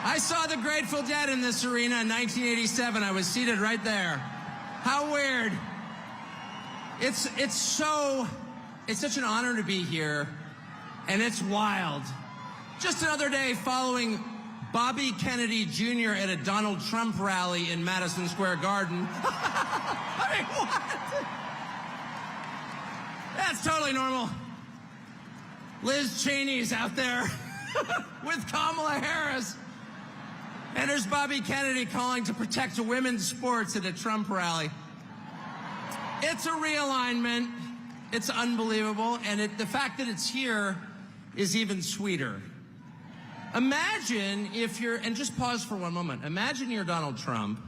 I saw the Grateful Dead in this arena in 1987. I was seated right there. How weird. It's such an honor to be here, and it's wild. Just another day following Bobby Kennedy Jr. at a Donald Trump rally in Madison Square Garden. I mean, what? That's totally normal. Liz Cheney's out there with Kamala Harris. And there's Bobby Kennedy calling to protect women's sports at a Trump rally. It's a realignment. It's unbelievable. And the fact that it's here is even sweeter. Imagine if you're, and just pause for one moment. Imagine you're Donald Trump.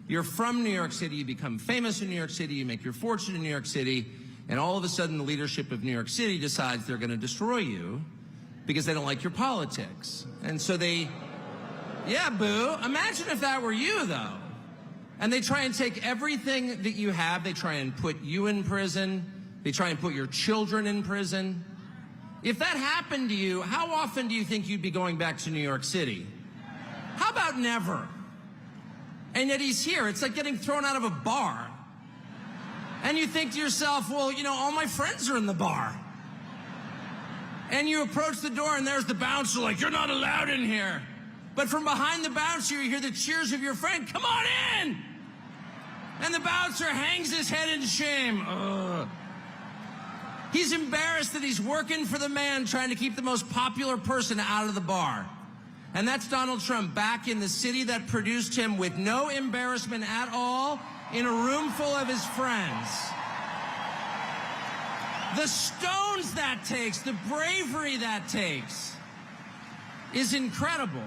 You're from New York City. You become famous in New York City. You make your fortune in New York City. And all of a sudden, the leadership of New York City decides they're going to destroy you because they don't like your politics. And so yeah, boo. Imagine if that were you, though. And they try and take everything that you have. They try and put you in prison. They try and put your children in prison. If that happened to you, how often do you think you'd be going back to New York City? How about never? And yet he's here. It's like getting thrown out of a bar. And you think to yourself, well, you know, all my friends are in the bar. And you approach the door and there's the bouncer like, you're not allowed in here. But from behind the bouncer, you hear the cheers of your friend, come on in! And the bouncer hangs his head in shame. Ugh. He's embarrassed that he's working for the man trying to keep the most popular person out of the bar. And that's Donald Trump back in the city that produced him with no embarrassment at all in a room full of his friends. The stones that takes, the bravery that takes is incredible.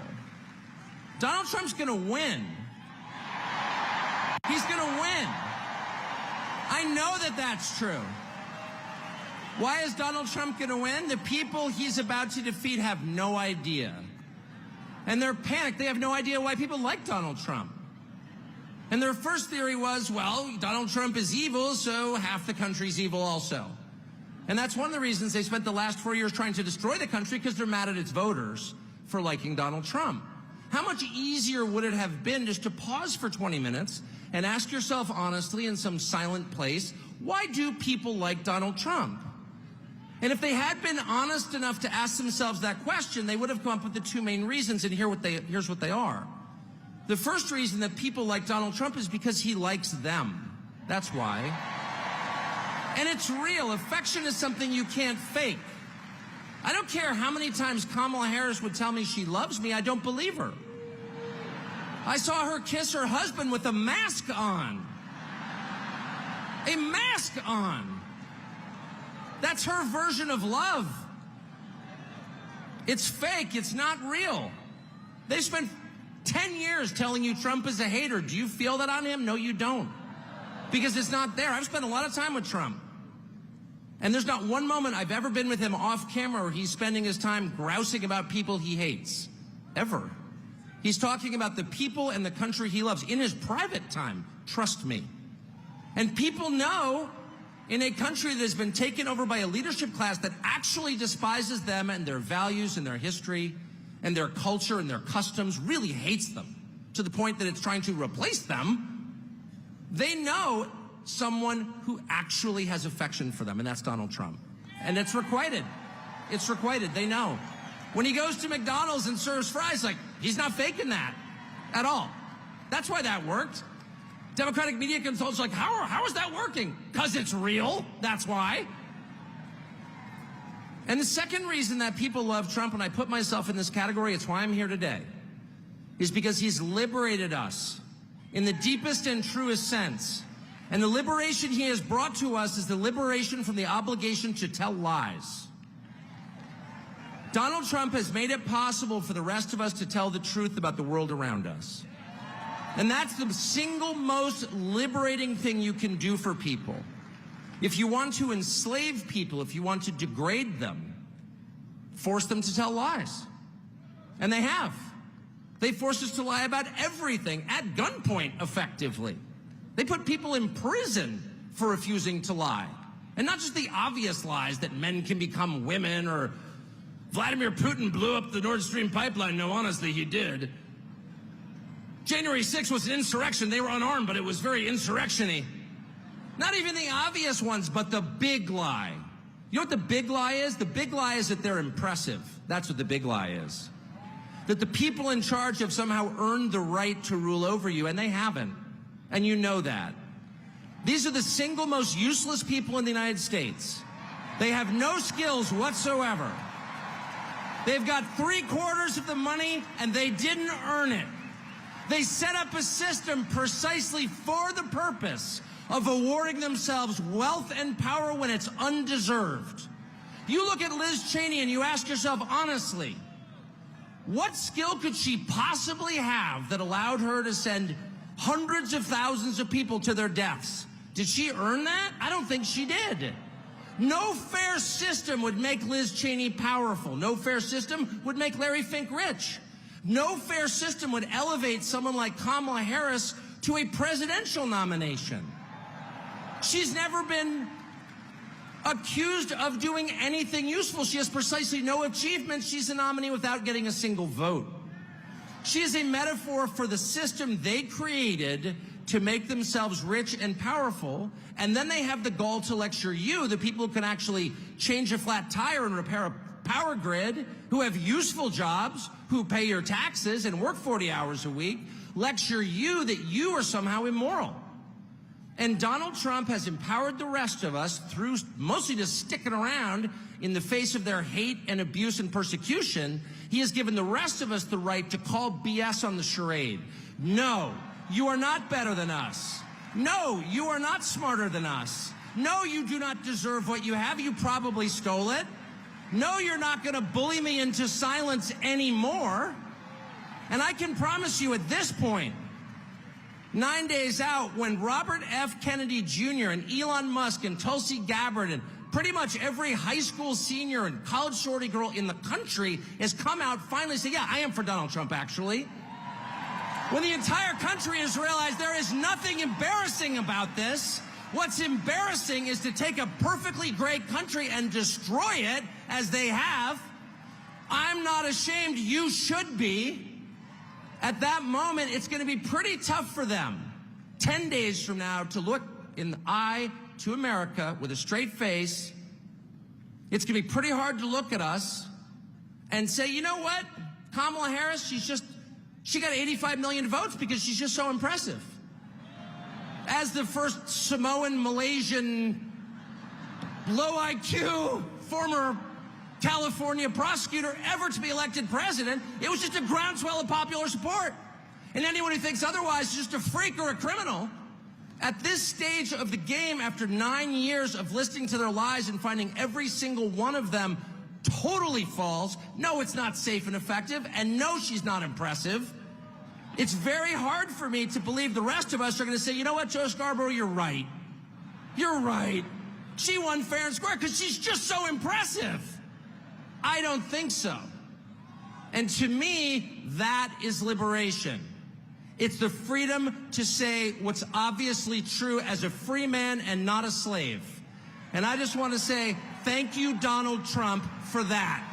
Donald Trump's going to win. He's going to win. I know that that's true. Why is Donald Trump going to win? The people he's about to defeat have no idea. And they're panicked. They have no idea why people like Donald Trump. And their first theory was, well, Donald Trump is evil, so half the country's evil also. And that's one of the reasons they spent the last 4 years trying to destroy the country, because they're mad at its voters for liking Donald Trump. How much easier would it have been just to pause for 20 minutes and ask yourself honestly in some silent place, why do people like Donald Trump? And if they had been honest enough to ask themselves that question, they would have come up with the two main reasons, and here's what they are. The first reason that people like Donald Trump is because he likes them. That's why. And it's real. Affection is something you can't fake. I don't care how many times Kamala Harris would tell me she loves me, I don't believe her. I saw her kiss her husband with a mask on. A mask on. That's her version of love. It's fake. It's not real. They spent 10 years telling you Trump is a hater. Do you feel that on him? No, you don't. Because it's not there. I've spent a lot of time with Trump. And there's not one moment I've ever been with him off camera where he's spending his time grousing about people he hates. Ever. He's talking about the people and the country he loves in his private time. Trust me. And people know in a country that has been taken over by a leadership class that actually despises them and their values and their history and their culture and their customs, really hates them to the point that it's trying to replace them, they know someone who actually has affection for them, and that's Donald Trump. And it's requited. It's requited. They know. When he goes to McDonald's and serves fries, like, he's not faking that at all. That's why that worked. Democratic media consultants are like, how is that working? Because it's real. That's why. And the second reason that people love Trump, and I put myself in this category, it's why I'm here today, is because he's liberated us in the deepest and truest sense. And the liberation he has brought to us is the liberation from the obligation to tell lies. Donald Trump has made it possible for the rest of us to tell the truth about the world around us. And that's the single most liberating thing you can do for people. If you want to enslave people, if you want to degrade them, force them to tell lies. And they have. They forced us to lie about everything at gunpoint, effectively. They put people in prison for refusing to lie. And not just the obvious lies that men can become women or Vladimir Putin blew up the Nord Stream pipeline. No, honestly, he did. January 6th was an insurrection. They were unarmed, but it was very insurrection-y. Not even the obvious ones, but the big lie. You know what the big lie is? The big lie is that they're impressive. That's what the big lie is. That the people in charge have somehow earned the right to rule over you, and they haven't. And you know that. These are the single most useless people in the United States. They have no skills whatsoever. They've got 3/4 of the money, and they didn't earn it. They set up a system precisely for the purpose of awarding themselves wealth and power when it's undeserved. You look at Liz Cheney and you ask yourself honestly, what skill could she possibly have that allowed her to send hundreds of thousands of people to their deaths? Did she earn that? I don't think she did. No fair system would make Liz Cheney powerful. No fair system would make Larry Fink rich. No fair system would elevate someone like Kamala Harris to a presidential nomination. She's never been accused of doing anything useful. She has precisely no achievements. She's a nominee without getting a single vote. She is a metaphor for the system they created to make themselves rich and powerful, and then they have the gall to lecture you, the people who can actually change a flat tire and repair a power grid, who have useful jobs, who pay your taxes and work 40 hours a week, lecture you that you are somehow immoral. And Donald Trump has empowered the rest of us through mostly just sticking around in the face of their hate and abuse and persecution. He has given the rest of us the right to call BS on the charade. No, you are not better than us. No, you are not smarter than us. No, you do not deserve what you have. You probably stole it. No, you're not going to bully me into silence anymore. And I can promise you at this point, 9 days out, when Robert F. Kennedy Jr. and Elon Musk and Tulsi Gabbard and pretty much every high school senior and college shorty girl in the country has come out finally say, yeah, I am for Donald Trump, actually. When the entire country has realized there is nothing embarrassing about this, what's embarrassing is to take a perfectly great country and destroy it, as they have. I'm not ashamed. You should be. At that moment, it's going to be pretty tough for them 10 days from now to look in the eye to America with a straight face. It's going to be pretty hard to look at us and say, you know what? Kamala Harris, she got 85 million votes because she's just so impressive. As the first Samoan, Malaysian, low IQ, former California prosecutor ever to be elected president, it was just a groundswell of popular support. And anyone who thinks otherwise is just a freak or a criminal. At this stage of the game, after 9 years of listening to their lies and finding every single one of them totally false, no, it's not safe and effective, and no, she's not impressive. It's very hard for me to believe the rest of us are going to say, you know what, Joe Scarborough, you're right. You're right. She won fair and square because she's just so impressive. I don't think so. And to me, that is liberation. It's the freedom to say what's obviously true as a free man and not a slave. And I just want to say thank you, Donald Trump, for that.